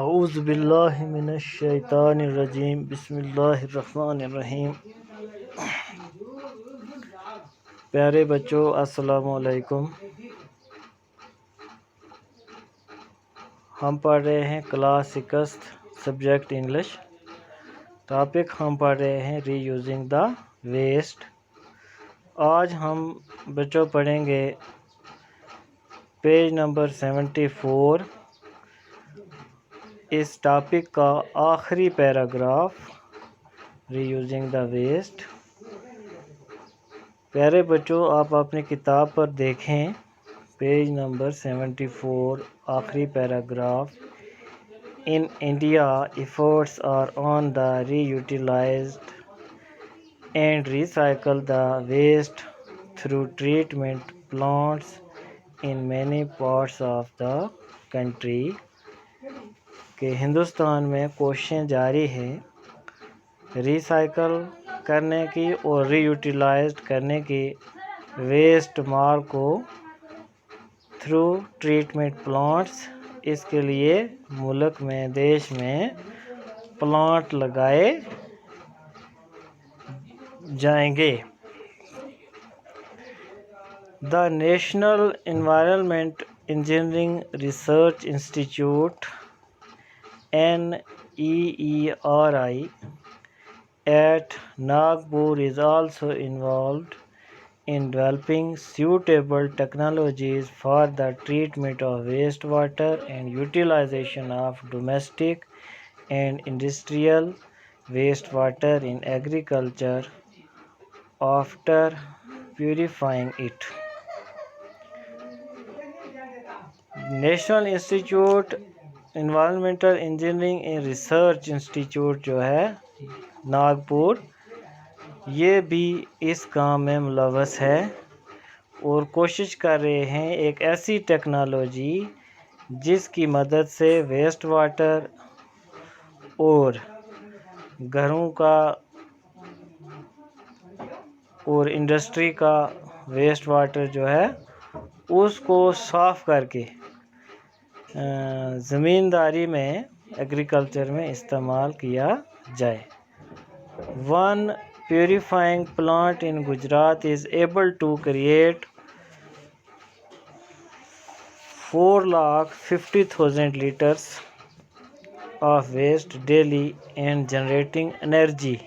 اعوذ باللہ من الشیطان الرجیم بسم اللہ الرحمن الرحیم۔ پیارے بچوں السلام علیکم۔ ہم پڑھ رہے ہیں کلاس 6 سبجیکٹ انگلش۔ ٹاپک ہم پڑھ رہے ہیں ری یوزنگ دا ویسٹ۔ آج ہم بچوں پڑھیں گے پیج نمبر 74۔ اس ٹاپک کا آخری paragraph reusing the waste. پیارے بچوں آپ اپنی کتاب پر دیکھیں پیج نمبر 74 آخری paragraph. In India, efforts are on the reutilize and recycle the waste through treatment plants in many parts of the country۔ کہ ہندوستان میں کوششیں جاری ہیں ریسائیکل کرنے کی اور ری یوٹیلائزڈ کرنے کی ویسٹ مال کو تھرو ٹریٹمنٹ پلانٹس۔ اس کے لیے ملک میں دیش میں پلانٹ لگائے جائیں گے۔ The National Environment Engineering Research Institute NEERI at Nagpur is also involved in developing suitable technologies for the treatment of wastewater and utilization of domestic and industrial wastewater in agriculture after purifying it۔ National institute environmental engineering and research institute جو ہے ناگپور، یہ بھی اس کام میں ملوث ہے اور کوشش کر رہے ہیں ایک ایسی ٹیکنالوجی جس کی مدد سے ویسٹ واٹر اور گھروں کا اور انڈسٹری کا ویسٹ واٹر جو ہے اس کو صاف کر کے زمینداری میں ایگریکلچر میں استعمال کیا جائے۔ One purifying plant in Gujarat is able to create 450,000 liters of waste daily and generating energy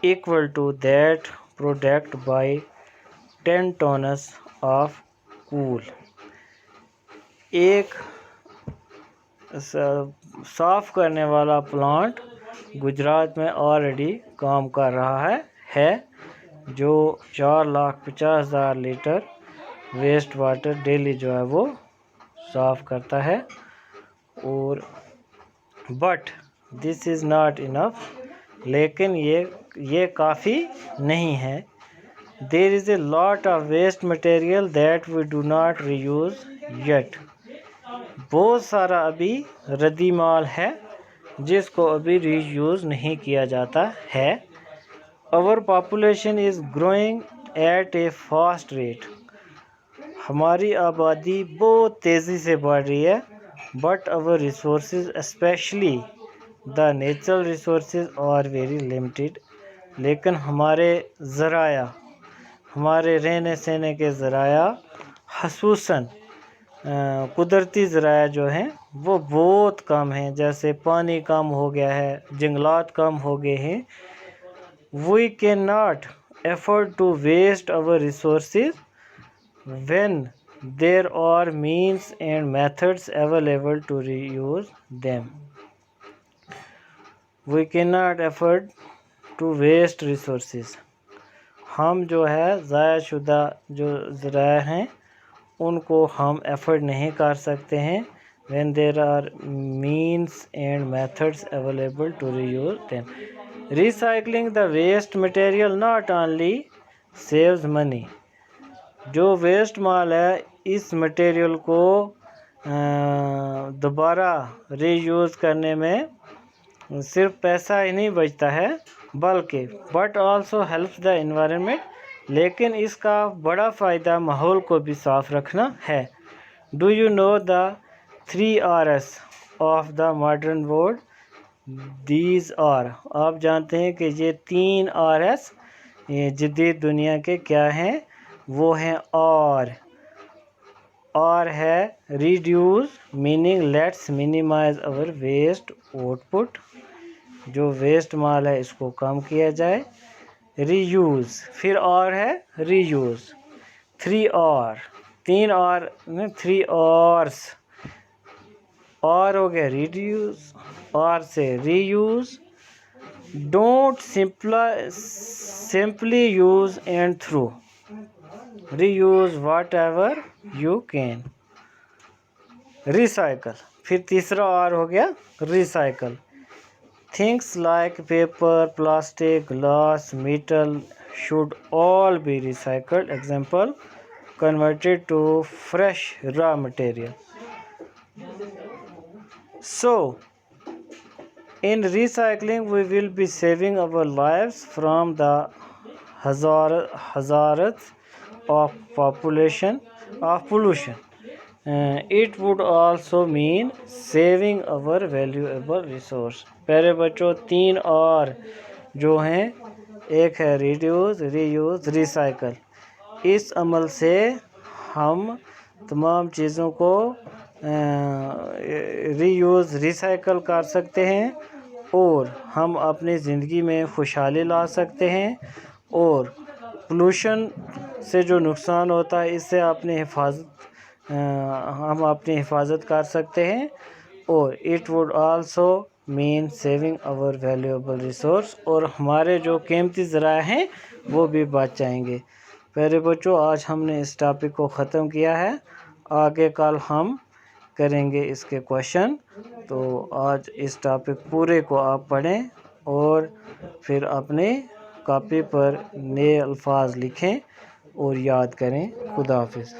equal to that product by 10 tons of coal۔ ایک صاف کرنے والا پلانٹ گجرات میں آلریڈی کام کر رہا ہے جو 4,50,000 لیٹر ویسٹ واٹر ڈیلی جو ہے وہ صاف کرتا ہے۔ اور but this is not enough, لیکن یہ کافی نہیں ہے۔ There is a lot of waste material that we do not reuse it. بہت سارا ابھی ردی مال ہے جس کو ابھی ری یوز نہیں کیا جاتا ہے۔ Our population is growing at a fast rate۔ ہماری آبادی بہت تیزی سے بڑھ رہی ہے۔ But our resources especially the natural resources are very limited۔ لیکن ہمارے ذرائع، ہمارے رہنے سہنے کے ذرائع خصوصاً قدرتی ذرائع جو ہیں وہ بہت کم ہیں، جیسے پانی کم ہو گیا ہے، جنگلات کم ہو گئے ہیں۔ We cannot afford to waste our resources when there are means and methods available to reuse them۔ We cannot afford to waste resources۔ ہم جو ہے ضائع شدہ جو ذرائع ہیں ان کو ہم ایفرڈ نہیں کر سکتے ہیں when there are means and methods available to reuse them۔ Recycling the waste material not only saves money۔ جو ویسٹ مال ہے اس مٹیریل کو دوبارہ ری یوز کرنے میں صرف پیسہ ہی نہیں بچتا ہے بلکہ but also helps the environment، لیکن اس کا بڑا فائدہ ماحول کو بھی صاف رکھنا ہے۔ Do you know the 3 R's of the modern world. These are, آپ جانتے ہیں کہ یہ 3 R's جدید دنیا کے کیا ہیں؟ وہ ہیں R ہے reduce, meaning let's minimize our waste output. جو ویسٹ مال ہے اس کو کم کیا جائے. reuse, پھر R ہے reuse. 3 R 3 R's. R ہو گیا reduce, R سے reuse. Don't simply use and throw. reuse whatever you can. recycle, پھر تیسرا R ہو گیا recycle. Things like paper, plastic, glass, metal should all be recycled. Example, converted to fresh raw material. So, in recycling, we will be saving our lives from the hazards of pollution. It would also mean saving our valuable resource. پیارے بچوں 3 R جو ہیں، ایک ہے reduce, reuse, recycle. اس عمل سے ہم تمام چیزوں کو رییوز، ریسائیکل کر سکتے ہیں اور ہم اپنی زندگی میں خوشحالی لا سکتے ہیں، اور پولوشن سے جو نقصان ہوتا ہے اس سے ہم اپنی حفاظت کر سکتے ہیں. اور it would also mean saving our valuable resource, اور ہمارے جو قیمتی ذرائع ہیں وہ بھی بچ جائیں گے. پیارے بچوں آج ہم نے اس ٹاپک کو ختم کیا ہے، آگے کل ہم کریں گے اس کے کوشچن. تو آج اس ٹاپک پورے کو آپ پڑھیں اور پھر اپنے کاپی پر نئے الفاظ لکھیں اور یاد کریں. خدا حافظ.